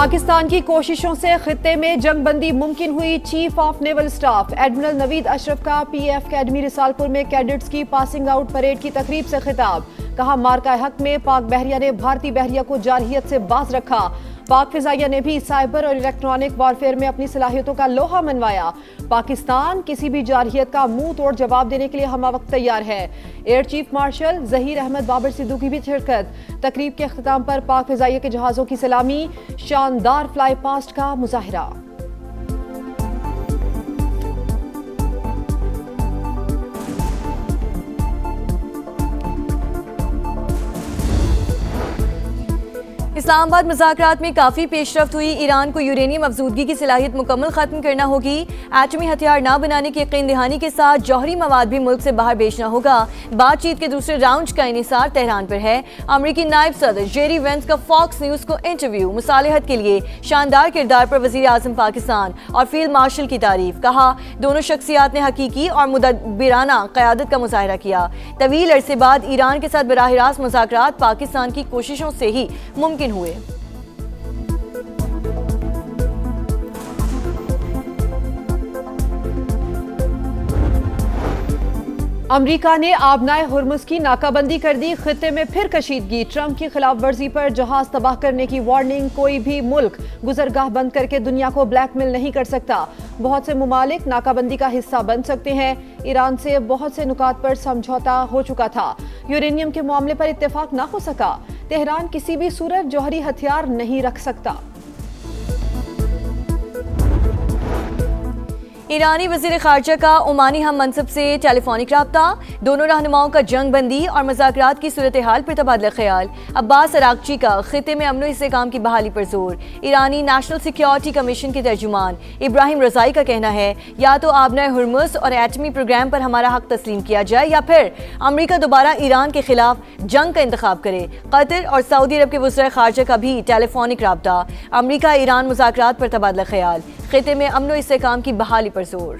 پاکستان کی کوششوں سے خطے میں جنگ بندی ممکن ہوئی. Chief of naval staff admiral Naveed Ashraf کا پی ایف اکیڈمی رسالپور میں کیڈٹس کی پاسنگ آؤٹ پریڈ کی تقریب سے خطاب. کہا مارکہ حق میں پاک بحریہ نے بھارتی بحریہ کو جارحیت سے باز رکھا. پاک فضائیہ نے بھی سائبر اور الیکٹرانک وارفیئر میں اپنی صلاحیتوں کا لوہا منوایا. پاکستان کسی بھی جارحیت کا منہ توڑ جواب دینے کے لیے ہمہ وقت تیار ہے. Air chief marshal Zaheer Ahmed Babar Siddiqui کی بھی شرکت. تقریب کے اختتام پر پاک فضائیہ کے جہازوں کی سلامی. شاندار فلائی پاسٹ کا مظاہرہ. اسلام آباد مذاکرات میں کافی پیش رفت ہوئی. ایران کو یورینیم افزودگی کی صلاحیت مکمل ختم کرنا ہوگی. ایٹمی ہتھیار نہ بنانے کی یقین دہانی کے ساتھ جوہری مواد بھی ملک سے باہر بیچنا ہوگا. بات چیت کے دوسرے راؤنڈ کا انحصار تہران پر ہے. امریکی نائب صدر جیری وینس کا فاکس نیوز کو انٹرویو. مصالحت کے لیے شاندار کردار پر وزیر اعظم پاکستان اور فیلڈ مارشل کی تعریف. کہا دونوں شخصیات نے حقیقی اور مدبرانہ قیادت کا مظاہرہ کیا. طویل عرصے بعد ایران کے ساتھ براہ راست مذاکرات پاکستان کی کوششوں سے ہی ممکن ہوئے. امریکہ نے آبنائے ہرمز کی ناکہ بندی کر دی. خطے میں پھر کشیدگی. ٹرمپ کی خلاف ورزی پر جہاز تباہ کرنے کی وارننگ. کوئی بھی ملک گزرگاہ بند کر کے دنیا کو بلیک میل نہیں کر سکتا. بہت سے ممالک ناکہ بندی کا حصہ بن سکتے ہیں. ایران سے بہت سے نکات پر سمجھوتا ہو چکا تھا. یورینیم کے معاملے پر اتفاق نہ ہو سکا. تہران کسی بھی صورت جوہری ہتھیار نہیں رکھ سکتا. ایرانی وزیر خارجہ کا عمانی ہم منصب سے ٹیلی فونک رابطہ. دونوں رہنماؤں کا جنگ بندی اور مذاکرات کی صورتحال پر تبادلہ خیال. عباس عراقچی کا خطے میں امن و استحکام کی بحالی پر زور. ایرانی نیشنل سیکیورٹی کمیشن کے ترجمان ابراہیم رضائی کا کہنا ہے یا تو آبنائے ہرمز اور ایٹمی پروگرام پر ہمارا حق تسلیم کیا جائے یا پھر امریکہ دوبارہ ایران کے خلاف جنگ کا انتخاب کرے. قطر اور سعودی عرب کے وزراء خارجہ کا بھی ٹیلی فونک رابطہ. امریکہ ایران مذاکرات پر تبادلہ خیال. خطے میں امن و استحکام کی بحالی پر زور.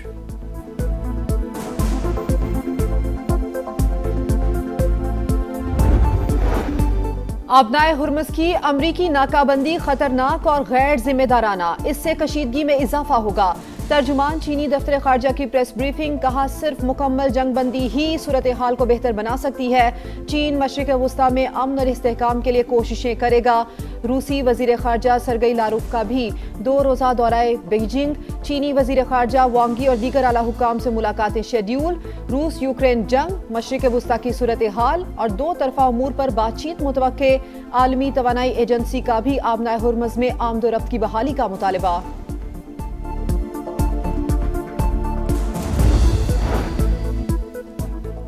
آبنائے ہرمز کی امریکی ناکہ بندی خطرناک اور غیر ذمہ دارانہ. اس سے کشیدگی میں اضافہ ہوگا. ترجمان چینی دفتر خارجہ کی پریس بریفنگ. کہا صرف مکمل جنگ بندی ہی صورتحال کو بہتر بنا سکتی ہے. چین مشرق وسطی میں امن اور استحکام کے لیے کوششیں کرے گا. روسی وزیر خارجہ سرگئی لاروف کا بھی 2 روزہ دورہ بیجنگ. چینی وزیر خارجہ وانگ ی اور دیگر اعلیٰ حکام سے ملاقاتیں شیڈیول. روس یوکرین جنگ, مشرق وسطی کی صورتحال اور 2 طرفہ امور پر بات چیت متوقع. عالمی توانائی ایجنسی کا بھی آبنائے ہرمز میں آمد و رفت کی بحالی کا مطالبہ.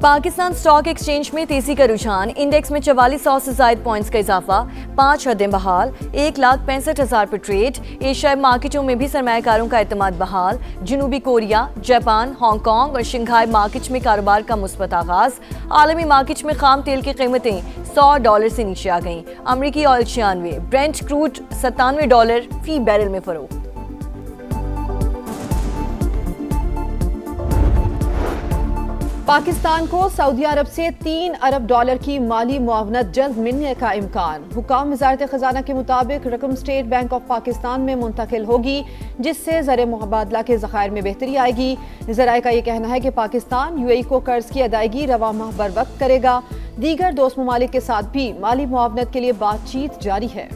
پاکستان سٹاک ایکسچینج میں تیزی کا رجحان. انڈیکس میں 4400 سے زائد پوائنٹس کا اضافہ. 5 حدیں بحال. 1,65,000 پر ٹریڈ. ایشیائی مارکیٹوں میں بھی سرمایہ کاروں کا اعتماد بحال. جنوبی کوریا, جاپان, ہانگ کانگ اور شنگھائی مارکیٹ میں کاروبار کا مثبت آغاز. عالمی مارکیٹ میں خام تیل کی قیمتیں $100 سے نیچے آ گئیں. امریکی آئل 96, برنٹ کروڈ $97 فی بیرل میں فروخت. پاکستان کو سعودی عرب سے $3 ارب کی مالی معاونت جلد ملنے کا امکان. حکام وزارت خزانہ کے مطابق رقم اسٹیٹ بینک آف پاکستان میں منتقل ہوگی جس سے زر مبادلہ کے ذخائر میں بہتری آئے گی. ذرائع کا یہ کہنا ہے کہ پاکستان UAE کو قرض کی ادائیگی رواں ماہ بر وقت کرے گا. دیگر دوست ممالک کے ساتھ بھی مالی معاونت کے لیے بات چیت جاری ہے.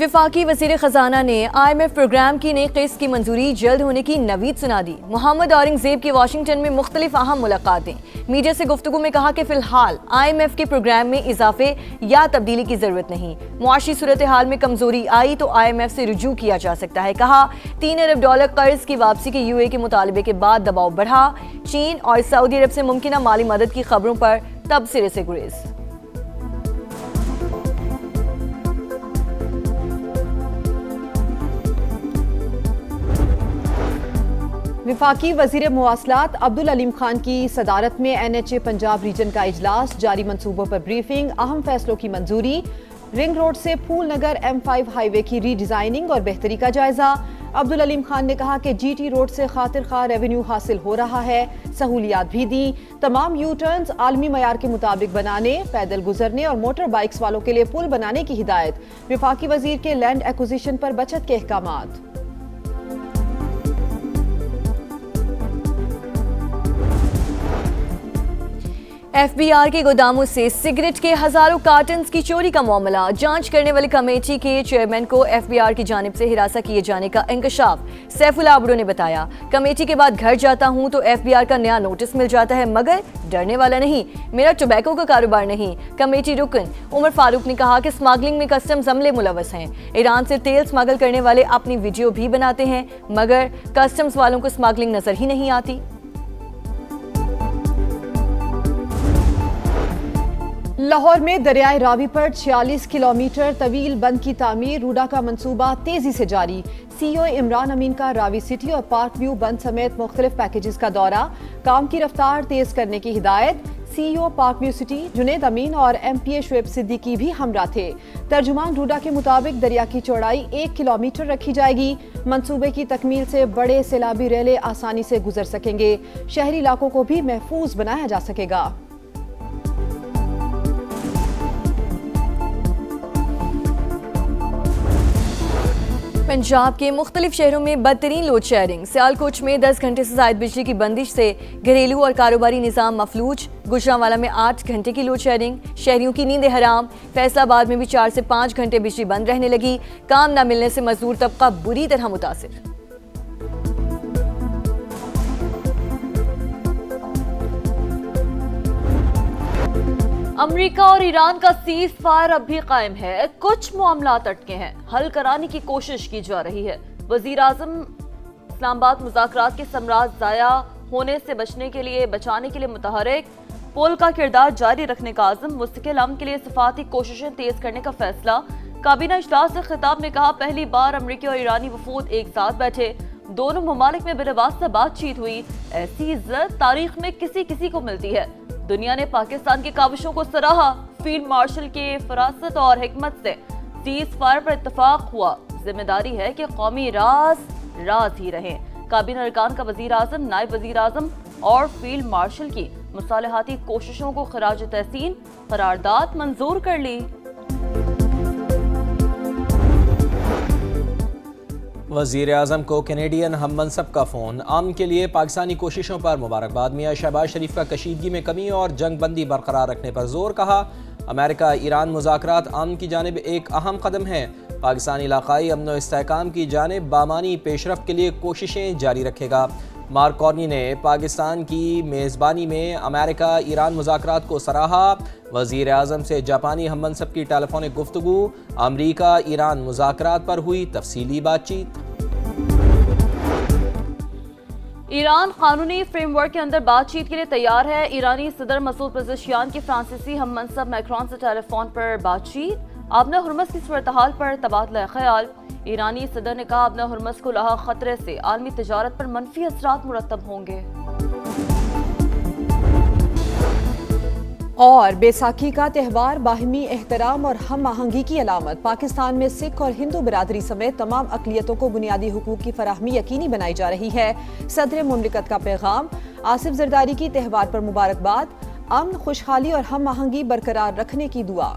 وفاقی وزیر خزانہ نے IMF پروگرام کی نئی قسط کی منظوری جلد ہونے کی نوید سنا دی. محمد اورنگ زیب کی واشنگٹن میں مختلف اہم ملاقاتیں. میڈیا سے گفتگو میں کہا کہ فی الحال IMF کے پروگرام میں اضافے یا تبدیلی کی ضرورت نہیں. معاشی صورتحال میں کمزوری آئی تو IMF سے رجوع کیا جا سکتا ہے. کہا $3 ارب قرض کی واپسی کے UAE کے مطالبے کے بعد دباؤ بڑھا. چین اور سعودی عرب سے ممکنہ مالی مدد کی خبروں پر تبصرے سے گریز. وفاقی وزیر مواصلات عبدالعلیم خان کی صدارت میں NHA پنجاب ریجن کا اجلاس. جاری منصوبوں پر بریفنگ. اہم فیصلوں کی منظوری. رنگ روڈ سے پھول نگر M5 ہائی وے کی ری ڈیزائننگ اور بہتری کا جائزہ۔ عبدالعلیم خان نے کہا کہ GT روڈ سے خاطر خواہ ریونیو حاصل ہو رہا ہے، سہولیات بھی دیں۔ تمام یو ٹرنز عالمی معیار کے مطابق بنانے، پیدل گزرنے اور موٹر بائکس والوں کے لیے پل بنانے کی ہدایت۔ وفاقی وزیر کے لینڈ ایکوزیشن پر بچت کے احکامات۔ FBR کے گوداموں سے سگریٹ کے ہزاروں کارٹنز کی چوری کا معاملہ، جانچ کرنے والی کمیٹی کے چیئرمین کو FBR کی جانب سے ہراساں کیے جانے کا انکشاف۔ سیف اللہ ابڑو نے بتایا، کمیٹی کے بعد گھر جاتا ہوں تو FBR کا نیا نوٹس مل جاتا ہے، مگر ڈرنے والا نہیں، میرا ٹوبیکو کا کاروبار نہیں۔ کمیٹی رکن عمر فاروق نے کہا کہ سمگلنگ میں کسٹمز عملے ملوث ہیں۔ ایران سے تیل سمگل کرنے والے اپنی ویڈیو بھی بناتے ہیں، مگر کسٹمز والوں کو سمگلنگ نظر ہی نہیں آتی۔ لاہور میں دریائے راوی پر 46 کلومیٹر طویل بند کی تعمیر، روڈا کا منصوبہ تیزی سے جاری۔ CEO عمران امین کا راوی سٹی اور پارک ویو بند سمیت مختلف پیکیجز کا دورہ، کام کی رفتار تیز کرنے کی ہدایت۔ CEO park view city Junaid Amin اور MPA شعیب صدیقی بھی ہمراہ تھے۔ ترجمان روڈا کے مطابق دریا کی چوڑائی 1 کلومیٹر رکھی جائے گی۔ منصوبے کی تکمیل سے بڑے سیلابی ریلے آسانی سے گزر سکیں گے، شہری علاقوں کو بھی محفوظ بنایا جا سکے گا۔ پنجاب کے مختلف شہروں میں بدترین لوڈ شیڈنگ، سیالکوٹ میں 10 گھنٹے سے زائد بجلی کی بندش سے گھریلو اور کاروباری نظام مفلوج، گوجرانوالہ میں 8 گھنٹے کی لوڈ شیڈنگ، شہریوں کی نیند حرام، فیصل آباد میں بھی 4 سے 5 گھنٹے بجلی بند رہنے لگی، کام نہ ملنے سے مزدور طبقہ بری طرح متاثر۔ امریکہ اور ایران کا سیز فائر اب بھی قائم ہے، کچھ معاملات اٹکے ہیں، حل کرانے کی کوشش کی جا رہی ہے۔ وزیر اعظم اسلام آباد مذاکرات کے ثمرات ضائع ہونے سے بچانے کے لیے متحرک، پول کا کردار جاری رکھنے کا عزم، مستقل امن کے لیے صفاتی کوششیں تیز کرنے کا فیصلہ۔ کابینہ اجلاس سے خطاب میں کہا، پہلی بار امریکی اور ایرانی وفود ایک ساتھ بیٹھے، دونوں ممالک میں بلا واسطہ بات چیت ہوئی، ایسی عزت تاریخ میں کسی کو ملتی ہے۔ دنیا نے پاکستان کی کاوشوں کو سراہا، فیلڈ مارشل کے فراست اور حکمت سے سیز فائر پر اتفاق ہوا، ذمہ داری ہے کہ قومی راز ہی رہیں۔ کابینہ ارکان کا وزیر اعظم، نائب وزیر اعظم اور فیلڈ مارشل کی مصالحاتی کوششوں کو خراج تحسین، قرارداد منظور کر لی۔ وزیر اعظم کو کینیڈین ہم منصب کا فون، امن کے لیے پاکستانی کوششوں پر مبارکباد۔ میاں شہباز شریف کا کشیدگی میں کمی اور جنگ بندی برقرار رکھنے پر زور، کہا امریکہ ایران مذاکرات امن کی جانب ایک اہم قدم ہیں، پاکستان علاقائی امن و استحکام کی جانب بامانی پیش رفت کے لیے کوششیں جاری رکھے گا۔ مارک کارنی نے پاکستان کی میزبانی میں امریکہ ایران مذاکرات کو سراہا۔ وزیر اعظم سے جاپانی ہم منصب کی ٹیلی فونک گفتگو، امریکہ ایران مذاکرات پر ہوئی تفصیلی بات چیت۔ ایران قانونی فریم ورک کے اندر بات چیت کے لیے تیار ہے، ایرانی صدر مسعود پزشکیان کی فرانسیسی ہم منصب میکرون سے ٹیلی فون پر بات چیت، آبنہ ہرمز کی صورتحال پر تبادلہ خیال۔ ایرانی صدر نے کہا، آبنہ ہرمز کو لاحق خطرے سے عالمی تجارت پر منفی اثرات مرتب ہوں گے۔ اور بیساکھی کا تہوار باہمی احترام اور ہم آہنگی کی علامت، پاکستان میں سکھ اور ہندو برادری سمیت تمام اقلیتوں کو بنیادی حقوق کی فراہمی یقینی بنائی جا رہی ہے۔ صدر مملکت کا پیغام، آصف زرداری کی تہوار پر مبارکباد، امن، خوشحالی اور ہم آہنگی برقرار رکھنے کی دعا۔